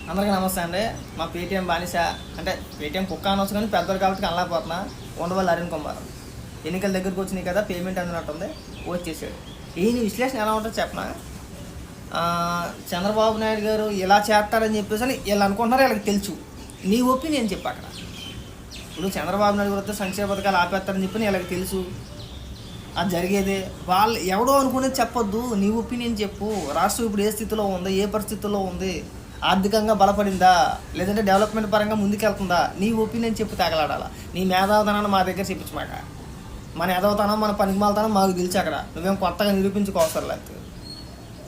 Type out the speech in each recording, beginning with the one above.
అందరికీ నమస్తే అండి. మా పేటీఎం బానిస అంటే పేటీఎం కుక్క అనొచ్చు కానీ పెద్దలు కాబట్టి అనలేకపోతున్నా. ఉండవల్లి అరుణ్ కుమార్ ఎన్నికల దగ్గరికి వచ్చినాయి కదా, పేమెంట్ అందినట్టుంది, వచ్చేసాడు. ఈయన విశ్లేషణ ఎలా ఉంటుందో చెప్పనా. చంద్రబాబు నాయుడు గారు ఇలా చేస్తారని చెప్పేసి అని వీళ్ళు అనుకుంటున్నారు, వీళ్ళకి తెలుసు. నీ ఒపీనియన్ చెప్పు అక్కడ. ఇప్పుడు చంద్రబాబు నాయుడు గారితో సంక్షేమ పథకాలు ఆపేస్తారని చెప్పి వీళ్ళకి తెలుసు, అది జరిగేదే. వాళ్ళు ఎవడో అనుకునేది చెప్పొద్దు, నీ ఒపీనియన్ చెప్పు. రాష్ట్రం ఇప్పుడు ఏ స్థితిలో ఉంది, ఏ పరిస్థితుల్లో ఉంది, ఆర్థికంగా బలపడిందా లేదంటే డెవలప్మెంట్ పరంగా ముందుకెళ్తుందా, నీ ఒపీనియన్ చెప్పు. తగలాడాలా నీ మేధావతనాన్ని మా దగ్గర చెప్పించమాక. మన ఎదవతనం మన పనికిమాలతనం మాకు తెలిసి అక్కడ నువ్వేం కొత్తగా నిరూపించుకోవసరం లేదు.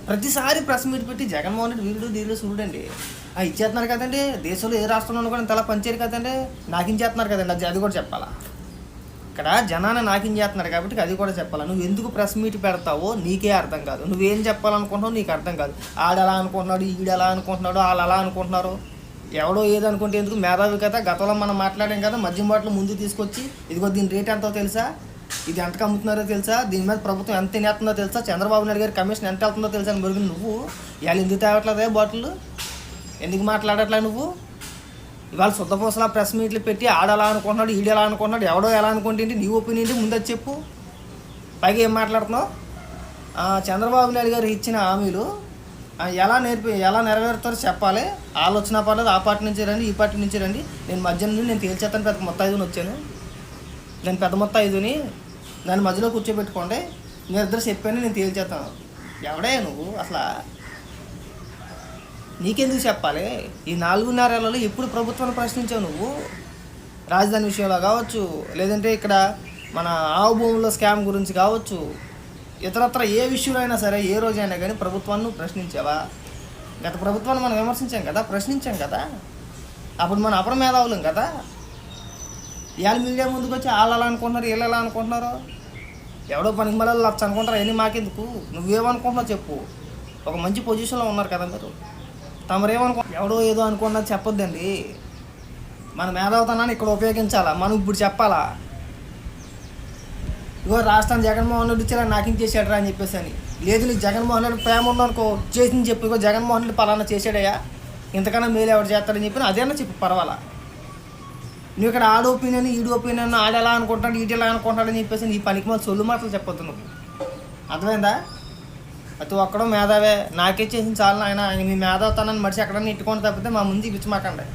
ప్రతిసారి ప్రెస్ మీట్ పెట్టి జగన్మోహన్ రెడ్డి వీరుడు ధీరుడు సూర్యుడండి ఇచ్చేస్తున్నారు కదండి. దేశంలో ఏ రాష్ట్రంలో కూడా ఇంతలా పనిచేయరు కదండి, నాకించేస్తున్నారు కదండి. అది కూడా చెప్పాలా. ఇక్కడ జనాన్ని నాకించేస్తున్నారు కాబట్టి అది కూడా చెప్పాలా. నువ్వు ఎందుకు ప్రెస్ మీట్ పెడతావో నీకే అర్థం కాదు. నువ్వేం చెప్పాలనుకుంటున్నావు నీకు అర్థం కాదు. ఆడెలా అనుకుంటున్నాడు, ఈడెలా అనుకుంటున్నాడు, వాళ్ళు అలా అనుకుంటున్నారు. ఎవడో ఏదనుకుంటే ఎందుకు. మేధావి కదా, గతంలో మనం మాట్లాడాం కదా, మద్యం బాటలు ముందు తీసుకొచ్చి ఇదిగో దీని రేట్ ఎంతో తెలుసా, ఇది ఎంతకు అమ్ముతున్నారో తెలుసా, దీని మీద ప్రభుత్వం ఎంత తినేస్తుందో తెలుసా, చంద్రబాబు నాయుడు గారి కమిషన్ ఎంత వెళ్తుందో తెలుసా అని మెరుగు. నువ్వు ఇవాళ ఎందుకు తేవట్లేదే బాటిల్, ఎందుకు మాట్లాడట్లే నువ్వు? ఇవాళ శుద్ధపూసలా ప్రెస్ మీట్లు పెట్టి ఆడలా అనుకుంటున్నాడు, ఈడెలా అనుకుంటున్నాడు, ఎవడో ఎలా అనుకుంటే నీ ఒపీనియన్ ముందు చెప్పు. పైగా ఏం మాట్లాడుతున్నావు? చంద్రబాబు నాయుడు గారు ఇచ్చిన హామీలు ఎలా నెరవేరుతారో చెప్పాలి. ఆలోచన పర్లేదు, ఆ పార్టీ నుంచి రండి, ఈ పార్టీ నుంచి రండి, నేను మధ్య నుండి నేను తేల్చేస్తాను. పెద్ద మొత్తం ఐదుని వచ్చాను, నేను పెద్ద మొత్తం ఐదుని దాన్ని మధ్యలో కూర్చోబెట్టుకోండి, మీరు ఇద్దరు చెప్పాను, నేను తేల్చేస్తాను. ఎవడే నువ్వు అసలు? నీకెందుకు చెప్పాలి? ఈ 4.5 ఏళ్లలో ఎప్పుడు ప్రభుత్వాన్ని ప్రశ్నించావు నువ్వు? రాజధాని విషయంలో కావచ్చు, లేదంటే ఇక్కడ మన ఆవు భూముల్లో స్కామ్ గురించి కావచ్చు, ఇతరత్ర ఏ విషయంలో అయినా సరే ఏ రోజైనా కానీ ప్రభుత్వాన్ని ప్రశ్నించావా? గత ప్రభుత్వాన్ని మనం విమర్శించాం కదా, ప్రశ్నించాం కదా, అప్పుడు మనం అపర మేధావులం కదా. ఇవాళ మీడియా ముందుకు వచ్చి వాళ్ళు అలా అనుకుంటున్నారు, వీళ్ళు ఎలా అనుకుంటున్నారు, ఎవడో పనికి మళ్ళీ లచ్చ అనుకుంటారు. అవన్నీ మాకెందుకు? నువ్వేమనుకుంటున్నావు చెప్పు. ఒక మంచి పొజిషన్లో ఉన్నారు కదా మీరు, ఎవడో ఏదో అనుకున్నది చెప్పొద్దండి. మన మేధావుతనాన్ని ఇక్కడ ఉపయోగించాలా, మనం ఇప్పుడు చెప్పాలా. ఇగో రాష్ట్రాన్ని జగన్మోహన్ రెడ్డి ఇచ్చేలా నాకించేసాడు రా అని చెప్పేసి అని. లేదు నీకు జగన్మోహన్ రెడ్డి ప్రేమ ఉందనుకో, చేసింది చెప్పు. ఇగో జగన్మోహన్ రెడ్డి పలానా చేసాడయ్యా, ఇంతకన్నా మేలు ఎవరు చేస్తాడని చెప్పి అదేనా చెప్పు, పర్వాలా. నువ్వు ఇక్కడ ఆడ ఒపీనియన్ ఈడు ఒపీనియన్, ఆడెలా అనుకుంటాడు ఈడెలా అనుకుంటాడు అని చెప్పేసి నీ పనికి మళ్ళీ సొల్లు మాటలు చెప్పొద్దు నువ్వు. అర్థమైందా? ప్రతి ఒక్కడో మేధావే, నాకే చేసిన చాలు ఆయన. మీ మేధావుతనాన్ని మడిచి ఎక్కడన్నా ఇట్టుకొని తప్పితే మా ముందు ఇప్పించమాకండి.